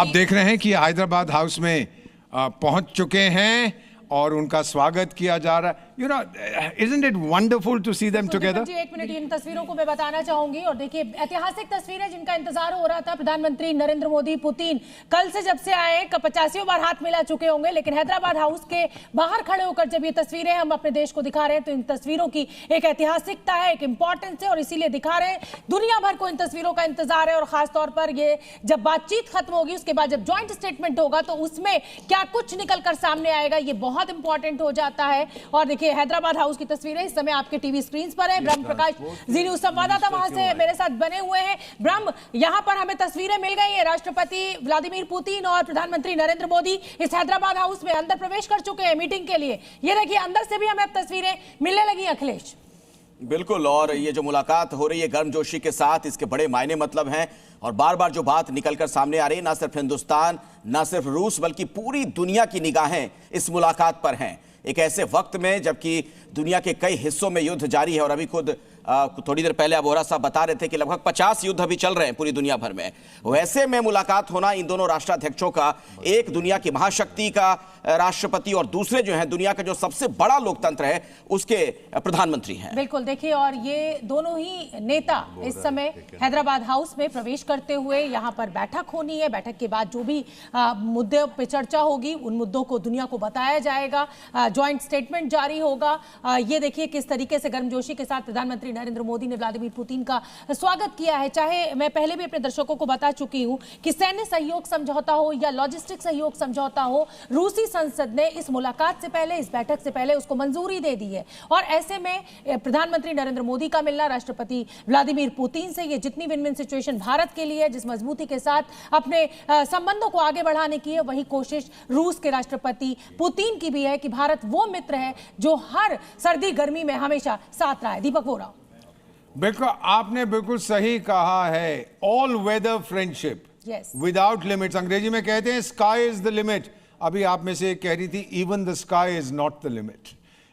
आप देख रहे हैं कि हैदराबाद हाउस में पहुंच चुके हैं और उनका स्वागत किया जा रहा है। You know, isn't it wonderful to see them together? जी, एक मिनट, इन तस्वीरों को मैं बताना चाहूंगी। और देखिए, ऐतिहासिक तस्वीरें जिनका इंतजार हो रहा था। प्रधानमंत्री नरेंद्र मोदी, पुतिन कल से जब से आए 85 बार हाथ मिला चुके होंगे, लेकिन हैदराबाद हाउस के बाहर खड़े होकर जब ये तस्वीरें हम अपने देश को दिखा रहे हैं, तो इन तस्वीरों की एक ऐतिहासिकता है, एक इंपॉर्टेंस है, और इसीलिए दिखा रहे हैं। दुनिया भर को इन तस्वीरों का इंतजार है, और खासतौर पर ये जब बातचीत खत्म होगी, उसके बाद जब ज्वाइंट स्टेटमेंट होगा, तो उसमें क्या कुछ निकलकर सामने आएगा, ये बहुत इंपॉर्टेंट हो जाता है। और देखिए, हैदराबाद हाउस की तस्वीरें इस समय आपके टीवी स्क्रीन पर है। ब्रह्म प्रकाश जी न्यूज संवाददाता वहां से मेरे साथ बने हुए हैं। ब्रह्म, यहां पर हमें तस्वीरें मिल गई है। राष्ट्रपति व्लादिमीर पुतिन और प्रधानमंत्री नरेंद्र मोदी इस हैदराबाद हाउस में अंदर प्रवेश कर चुके हैं मीटिंग के लिए। ये देखिए, अंदर से भी हमें अब तस्वीरें मिलने लगी। अखिलेश, बिल्कुल, और ये जो मुलाकात हो रही है गर्मजोशी के साथ, इसके बड़े मायने मतलब हैं। और बार बार जो बात निकलकर सामने आ रही है, ना सिर्फ हिंदुस्तान, ना सिर्फ रूस, बल्कि पूरी दुनिया की निगाहें इस मुलाकात पर हैं। एक ऐसे वक्त में जबकि दुनिया के कई हिस्सों में युद्ध जारी है, और अभी खुद थोड़ी देर पहले अब वोरा साहब बता रहे थे कि लगभग 50 युद्ध अभी चल रहे हैं पूरी दुनिया भर में। वैसे में मुलाकात होना इन दोनों राष्ट्राध्यक्षों का, एक दुनिया की महाशक्ति का राष्ट्रपति और दूसरे जो हैं दुनिया का जो सबसे बड़ा लोकतंत्र है उसके प्रधानमंत्री हैं। बिल्कुल, देखिए, और ये दोनों ही नेता इस समय हैदराबाद हाउस में प्रवेश करते हुए यहाँ पर बैठक होनी है। बैठक के बाद जो भी मुद्दे पे चर्चा होगी, उन मुद्दों को दुनिया को बताया जाएगा, ज्वाइंट स्टेटमेंट जारी होगा। ये देखिए किस तरीके से गर्मजोशी के साथ प्रधानमंत्री नरेंद्र मोदी ने व्लादिमीर पुतिन का स्वागत किया है। चाहे मैं पहले भी अपने दर्शकों को बता चुकी हूं कि सैन्य सहयोग समझौता हो या लॉजिस्टिक सहयोग समझौता हो, रूसी संसद ने इस मुलाकात से पहले, इस बैठक से पहले उसको मंजूरी दे दी है। और ऐसे में प्रधानमंत्री नरेंद्र मोदी का मिलना राष्ट्रपति व्लादिमीर पुतिन से, ये जितनी विन विन सिचुएशन भारत के लिए जिस मजबूती के साथ अपने संबंधों को आगे बढ़ाने की है, वही कोशिश रूस के राष्ट्रपति पुतिन की भी है कि भारत वो मित्र है जो हर सर्दी गर्मी में हमेशा साथ रहा है। दीपक वोरा, बिल्कुल, आपने बिल्कुल सही कहा है। All weather friendship without limits, अंग्रेजी में कहते हैं स्काई इज द लिमिट। अभी आप में से एक कह रही थी even the sky is not the limit,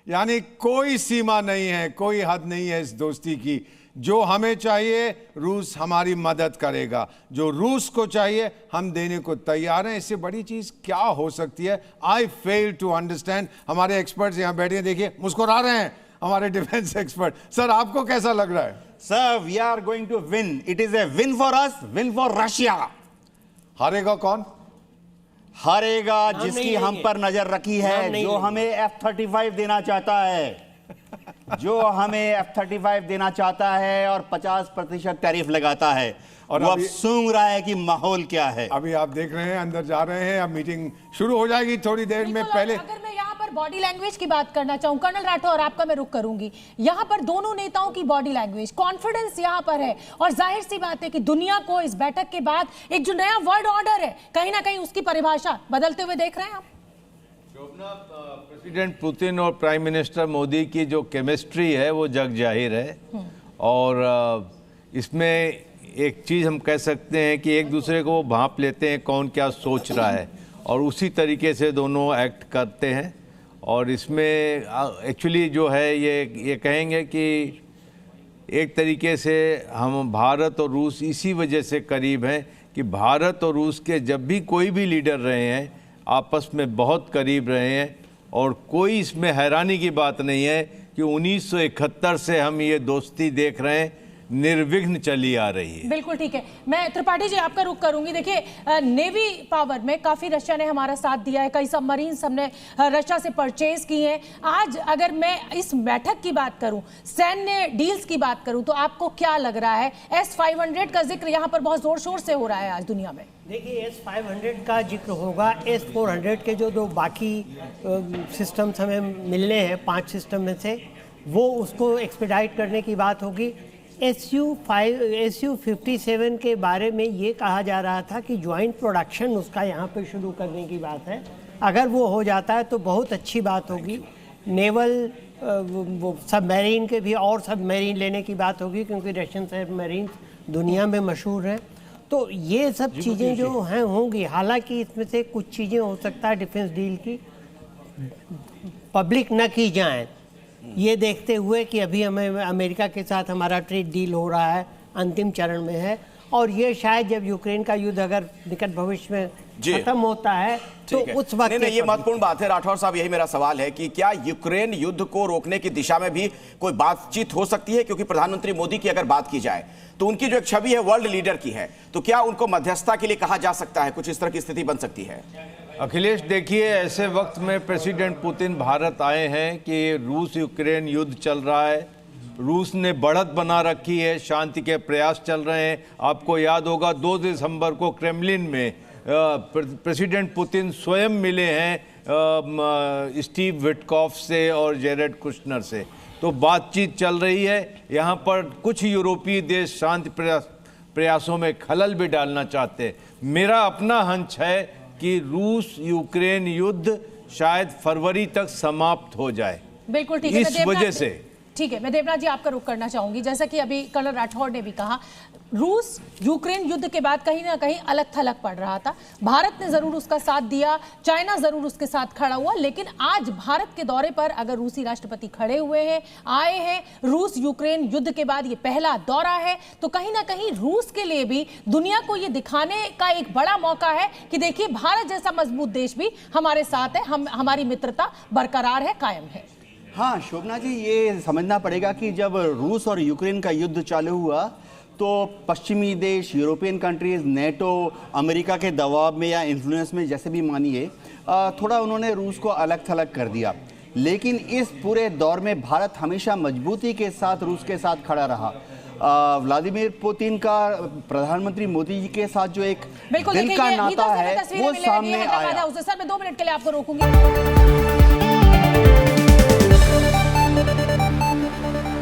यानी कोई सीमा नहीं है, कोई हद नहीं है इस दोस्ती की। जो हमें चाहिए रूस हमारी मदद करेगा, जो रूस को चाहिए हम देने को तैयार हैं। इससे बड़ी चीज क्या हो सकती है? आई फेल टू अंडरस्टैंड। हमारे एक्सपर्ट्स यहाँ बैठे हैं, देखिए मुस्कुरा रहे हैं हमारे डिफेंस एक्सपर्ट। सर, आपको कैसा लग रहा है? Sir, we are going to win. It is a win for us, win for Russia. हारेगा कौन? हारेगा जिसकी हम पर नजर रखी है, जो हमें F-35 देना चाहता है, जो हमें F-35 देना चाहता है और 50% टैरिफ लगाता है। और वो अब सूंघ रहा है कि माहौल क्या है। अभी आप देख रहे हैं, अंदर जा रहे हैं, अब मीटिंग शुरू हो जाएगी थोड़ी देर में। पहले अगर मैं यहाँ पर बॉडी लैंग्वेज की बात करना चाहूँ, कर्नल राठौर, आपका मैं रुख करूंगी। यहाँ पर दोनों नेताओं की बॉडी लैंग्वेज, कॉन्फिडेंस यहाँ पर है, और जाहिर सी बात है कि दुनिया को इस बैठक के बाद एक जो नया वर्ल्ड ऑर्डर है, कहीं ना कहीं उसकी परिभाषा बदलते हुए देख रहे हैं आप। प्रेसिडेंट पुतिन और प्राइम मिनिस्टर मोदी की जो केमिस्ट्री है वो जग जाहिर है। और इसमें एक चीज़ हम कह सकते हैं कि एक दूसरे को भांप लेते हैं कौन क्या सोच रहा है, और उसी तरीके से दोनों एक्ट करते हैं। और इसमें एक्चुअली जो है ये कहेंगे कि एक तरीके से हम भारत और रूस इसी वजह से करीब हैं कि भारत और रूस के जब भी कोई भी लीडर रहे हैं आपस में बहुत करीब रहे हैं। और कोई इसमें हैरानी की बात नहीं है कि 1971 से हम ये दोस्ती देख रहे हैं, निर्विघ्न चली आ रही है। बिल्कुल ठीक है। मैं त्रिपाठी जी आपका रुख करूंगी। देखिए, नेवी पावर में काफी रशिया ने हमारा साथ दिया है, कई सबमरीन्स हमने रशिया से परचेज की हैं। आज अगर मैं इस बैठक की बात करूं, सैन्य डील्स की बात करूं, तो आपको क्या लग रहा है? S-500 का जिक्र यहां पर बहुत जोर शोर से हो रहा है आज दुनिया में। देखिए, S-500 का जिक्र होगा। S-400 के जो दो बाकी सिस्टम्स हमें मिलने हैं 5 सिस्टम में से, वो उसको एक्सपेडाइट करने की बात होगी। SU-57 के बारे में ये कहा जा रहा था कि ज्वाइंट प्रोडक्शन उसका यहाँ पे शुरू करने की बात है। अगर वो हो जाता है तो बहुत अच्छी बात होगी। नेवल वो सबमरीन के भी और सबमरीन लेने की बात होगी, क्योंकि रशियन सबमरीन दुनिया में मशहूर हैं। तो ये सब चीज़ें जो हैं होंगी। हालांकि इसमें से कुछ चीज़ें हो सकता है डिफेंस डील की पब्लिक न की जाएं, ये देखते हुए कि अभी हमें अमेरिका के साथ हमारा ट्रेड डील हो रहा है, अंतिम चरण में है, और ये शायद जब यूक्रेन का युद्ध अगर निकट भविष्य में खत्म होता है तो उस वक्त नहीं, ये महत्वपूर्ण बात है राठौर साहब। यही मेरा सवाल है कि क्या यूक्रेन युद्ध को रोकने की दिशा में भी कोई बातचीत हो सकती है? क्योंकि प्रधानमंत्री मोदी की अगर बात की जाए तो उनकी जो एक छवि है वर्ल्ड लीडर की है, तो क्या उनको मध्यस्थता के लिए कहा जा सकता है? कुछ इस तरह की स्थिति बन सकती है? अखिलेश, देखिए, ऐसे वक्त में प्रेसिडेंट पुतिन भारत आए हैं कि रूस यूक्रेन युद्ध चल रहा है, रूस ने बढ़त बना रखी है, शांति के प्रयास चल रहे हैं। आपको याद होगा 2 दिसंबर को क्रेमलिन में प्रेसिडेंट पुतिन स्वयं मिले हैं स्टीव विटकॉफ से और जेरेड कुशनर से। तो बातचीत चल रही है। यहाँ पर कुछ यूरोपीय देश शांति प्रयासों में खलल भी डालना चाहते हैं। मेरा अपना हंच है कि रूस यूक्रेन युद्ध शायद फरवरी तक समाप्त हो जाए। बिल्कुल ठीक है, इस वजह से ठीक है। मैं देवनाथ जी आपका रुख करना चाहूंगी। जैसा कि अभी कर्नल राठौड़ ने भी कहा, रूस यूक्रेन युद्ध के बाद कहीं ना कहीं अलग थलग पड़ रहा था। भारत ने जरूर उसका साथ दिया, चाइना जरूर उसके साथ खड़ा हुआ, लेकिन आज भारत के दौरे पर अगर रूसी राष्ट्रपति खड़े हुए हैं, आए हैं, रूस यूक्रेन युद्ध के बाद ये पहला दौरा है, तो कहीं ना कहीं रूस के लिए भी दुनिया को ये दिखाने का एक बड़ा मौका है कि देखिए भारत जैसा मजबूत देश भी हमारे साथ है, हमारी मित्रता बरकरार है, कायम है। हाँ शोभना जी, ये समझना पड़ेगा कि जब रूस और यूक्रेन का युद्ध चालू हुआ तो पश्चिमी देश, यूरोपियन कंट्रीज, नेटो, अमेरिका के दबाव में या इन्फ्लुएंस में, जैसे भी मानिए, थोड़ा उन्होंने रूस को अलग थलग कर दिया। लेकिन इस पूरे दौर में भारत हमेशा मजबूती के साथ रूस के साथ खड़ा रहा। व्लादिमीर पुतिन का प्रधानमंत्री मोदी जी के साथ जो एक दिल का नाता है वो सामने आया। सर, मैं 2 मिनट के लिए आपको रोकूंगी।